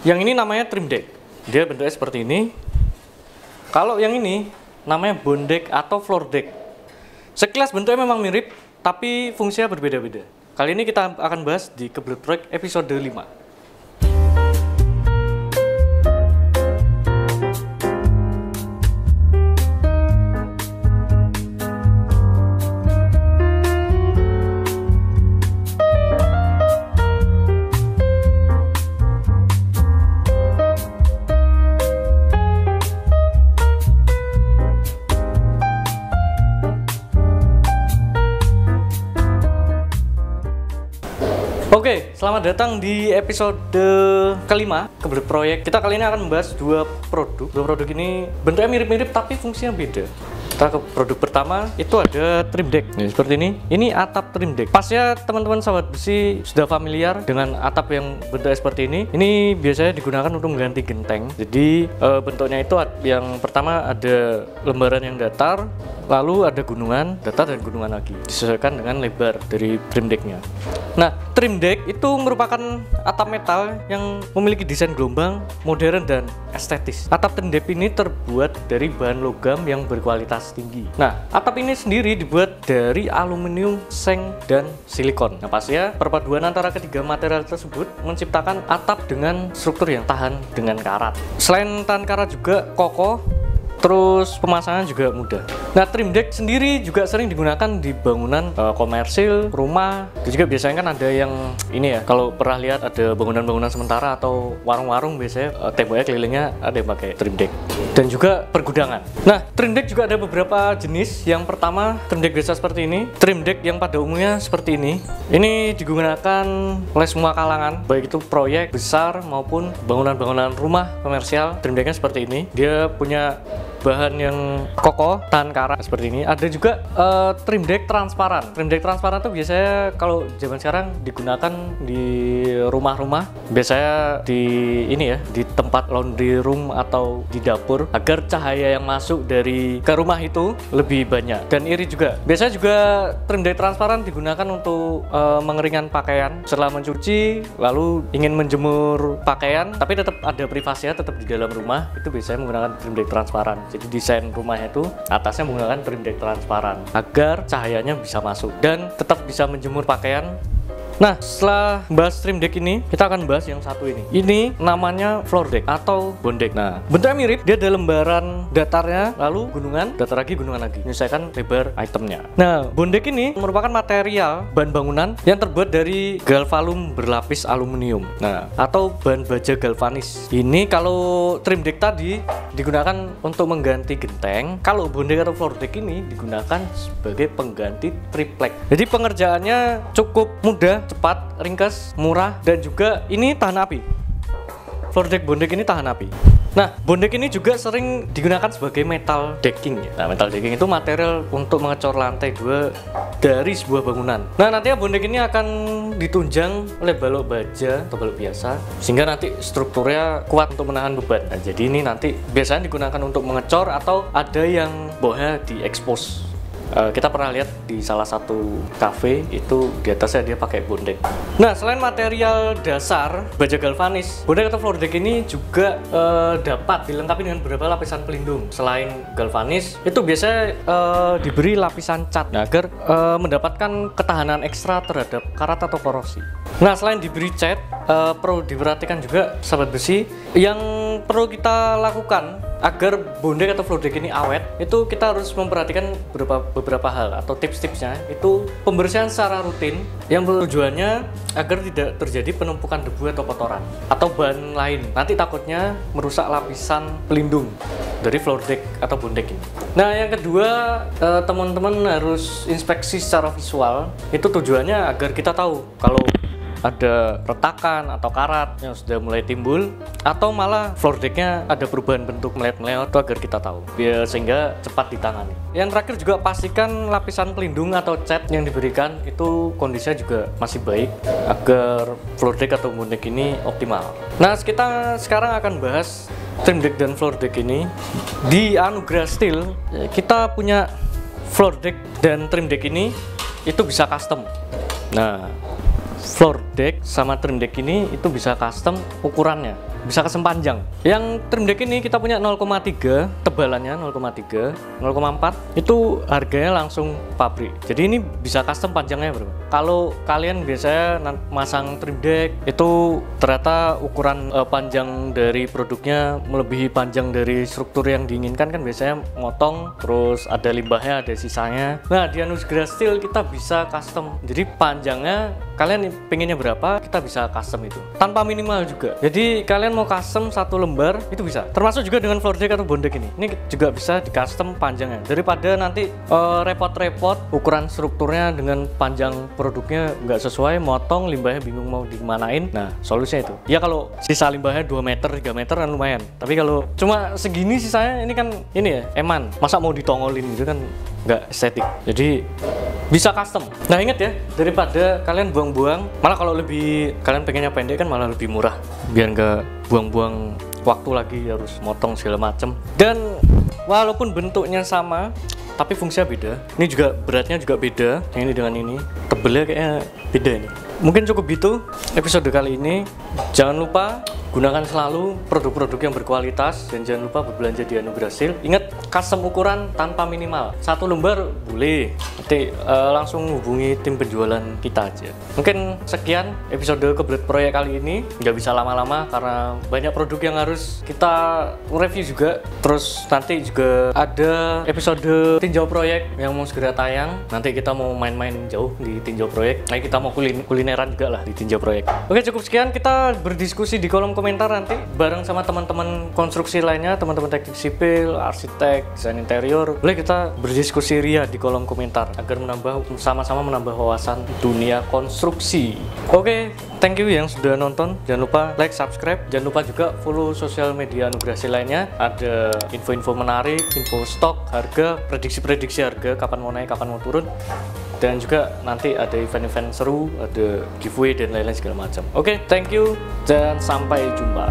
Yang ini namanya trim deck. Dia bentuknya seperti ini. Kalau yang ini namanya bone deck atau floor deck. Sekilas bentuknya memang mirip, tapi fungsinya berbeda-beda. Kali ini kita akan bahas di Kebelet Proyek episode 5. Oke, selamat datang di episode kelima Kebelet Proyek. Kita kali ini akan membahas dua produk. Dua produk ini bentuknya mirip-mirip tapi fungsinya beda. Kita ke produk pertama, itu ada trim deck. Nih, seperti ini. Ini atap trim deck. Pasnya teman-teman sahabat besi sudah familiar dengan atap yang bentuknya seperti ini. Ini biasanya digunakan untuk mengganti genteng. Jadi bentuknya itu yang pertama ada lembaran yang datar, lalu ada gunungan, datar dan gunungan lagi. Disesuaikan dengan lebar dari trim decknya. Nah, trim deck itu merupakan atap metal yang memiliki desain gelombang, modern dan estetis. Atap trim deck ini terbuat dari bahan logam yang berkualitas tinggi. Nah, atap ini sendiri dibuat dari aluminium, seng, dan silikon. Nah, pastinya perpaduan antara ketiga material tersebut menciptakan atap dengan struktur yang tahan dengan karat. Selain tahan karat juga kokoh, terus pemasangan juga mudah. Nah, trim deck sendiri juga sering digunakan di bangunan komersil, rumah. Dan juga biasanya kan ada yang ini ya, kalau pernah lihat ada bangunan-bangunan sementara atau warung-warung biasanya temboknya kelilingnya ada yang pakai trim deck. Dan juga pergudangan. Nah, trim deck juga ada beberapa jenis. Yang pertama, trim deck biasa seperti ini. Trim deck yang pada umumnya seperti ini. Ini digunakan oleh semua kalangan, baik itu proyek besar maupun bangunan-bangunan rumah komersial. Trim decknya seperti ini. Dia punya bahan yang kokoh, tahan karat seperti ini. Ada juga trim deck transparan. Trim deck transparan tuh biasanya kalau zaman sekarang digunakan di rumah-rumah, biasanya di ini ya, di tempat laundry room atau di dapur, agar cahaya yang masuk dari ke rumah itu lebih banyak dan iri juga. Biasanya juga trim deck transparan digunakan untuk mengeringkan pakaian setelah mencuci, lalu ingin menjemur pakaian tapi tetap ada privasinya, tetap di dalam rumah, itu biasanya menggunakan trim deck transparan. Jadi desain rumahnya itu atasnya menggunakan trim deck transparan agar cahayanya bisa masuk dan tetap bisa menjemur pakaian. Nah, setelah bahas trim deck ini, kita akan bahas yang satu ini. Ini namanya floor deck atau bone deck. Nah, bentuknya mirip, dia ada lembaran datarnya, lalu gunungan, datar lagi, gunungan lagi. Menyesuaikan lebar itemnya. Nah, bone deck ini merupakan material bahan bangunan yang terbuat dari galvalum berlapis aluminium. Nah, atau bahan baja galvanis. Ini kalau trim deck tadi digunakan untuk mengganti genteng, kalau bone deck atau floor deck ini digunakan sebagai pengganti triplek. Jadi pengerjaannya cukup mudah, cepat, ringkas, murah, dan juga ini tahan api. Floor deck bone deck ini tahan api. Nah, bone deck ini juga sering digunakan sebagai metal decking ya. Nah, metal decking itu material untuk mengecor lantai 2 dari sebuah bangunan. Nah, nantinya bone deck ini akan ditunjang oleh balok baja atau balok biasa, sehingga nanti strukturnya kuat untuk menahan beban. Nah, jadi ini nanti biasanya digunakan untuk mengecor atau ada yang bawahnya diekspos. Kita pernah lihat di salah satu cafe itu di atasnya dia pakai bone deck. Nah, selain material dasar baja galvanis, bone deck atau floor deck ini juga dapat dilengkapi dengan beberapa lapisan pelindung. Selain galvanis, itu biasanya diberi lapisan cat agar mendapatkan ketahanan ekstra terhadap karat atau korosi. Nah, selain diberi cat, perlu diperhatikan juga sahabat besi, yang perlu kita lakukan agar bone deck atau floor deck ini awet, itu kita harus memperhatikan beberapa hal atau tips-tipsnya. Itu pembersihan secara rutin yang tujuannya agar tidak terjadi penumpukan debu atau kotoran atau bahan lain. Nanti takutnya merusak lapisan pelindung dari floor deck atau bone deck ini. Nah, yang kedua, teman-teman harus inspeksi secara visual. Itu tujuannya agar kita tahu kalau ada retakan atau karat yang sudah mulai timbul, atau malah floor decknya ada perubahan bentuk meleot-meleot, itu agar kita tahu biar sehingga cepat ditangani. Yang terakhir juga pastikan lapisan pelindung atau cat yang diberikan itu kondisinya juga masih baik agar floor deck atau bone deck ini optimal. Nah, kita sekarang akan bahas trim deck dan floor deck ini. Di Anugerah Steel kita punya floor deck dan trim deck ini itu bisa custom. Nah, floor deck sama trim deck ini itu bisa custom ukurannya, bisa custom panjang. Yang trim deck ini kita punya 0,3 tebalannya 0,3, 0,4 itu harganya langsung pabrik. Jadi ini bisa custom panjangnya berapa. Kalau kalian biasanya masang trim deck itu ternyata ukuran panjang dari produknya melebihi panjang dari struktur yang diinginkan kan, biasanya motong terus ada limbahnya, ada sisanya. Nah di Anugrah Steel kita bisa custom, jadi panjangnya kalian pengennya berapa kita bisa custom itu tanpa minimal juga. Jadi kalian mau custom satu lembar itu bisa, termasuk juga dengan floor deck atau bond deck ini juga bisa di custom panjangnya, daripada nanti repot-repot ukuran strukturnya dengan panjang produknya nggak sesuai, motong limbahnya bingung mau dimanain. Nah solusinya itu ya, kalau sisa limbahnya 2 meter 3 meter kan lumayan, tapi kalau cuma segini sisanya ini kan ini ya eman, masa mau ditongolin gitu kan nggak estetik. Jadi bisa custom. Nah ingat ya, daripada kalian buang-buang, malah kalau lebih kalian pengennya pendek kan malah lebih murah, biar nggak buang-buang waktu lagi harus motong segala macem. Dan walaupun bentuknya sama tapi fungsinya beda, ini juga beratnya juga beda, yang ini dengan ini tebelnya kayaknya beda nih. Mungkin cukup itu episode kali ini. Jangan lupa gunakan selalu produk-produk yang berkualitas dan jangan lupa berbelanja di Anugrah Steel. Ingat, custom ukuran tanpa minimal. Satu lembar boleh, nanti langsung hubungi tim penjualan kita aja. Mungkin sekian episode kebelet proyek kali ini. Nggak bisa lama-lama karena banyak produk yang harus kita review juga. Terus nanti juga ada episode tinjau proyek yang mau segera tayang. Nanti kita mau main-main jauh di tinjau proyek. Nah kita mau kulineran juga lah di tinjau proyek. Oke, cukup sekian. Kita berdiskusi di kolom komentar nanti bareng sama teman-teman konstruksi lainnya, teman-teman teknik sipil, arsitek, desain interior. Boleh kita berdiskusi ria di kolom komentar agar sama-sama menambah wawasan dunia konstruksi. Oke, thank you yang sudah nonton. Jangan lupa like, subscribe. Jangan lupa juga follow sosial media Anugrah Steel lainnya. Ada info-info menarik, info stok, harga, prediksi-prediksi harga, kapan mau naik, kapan mau turun. Dan juga nanti ada event-event seru, ada giveaway dan lain-lain segala macam. Oke, thank you dan sampai jumpa.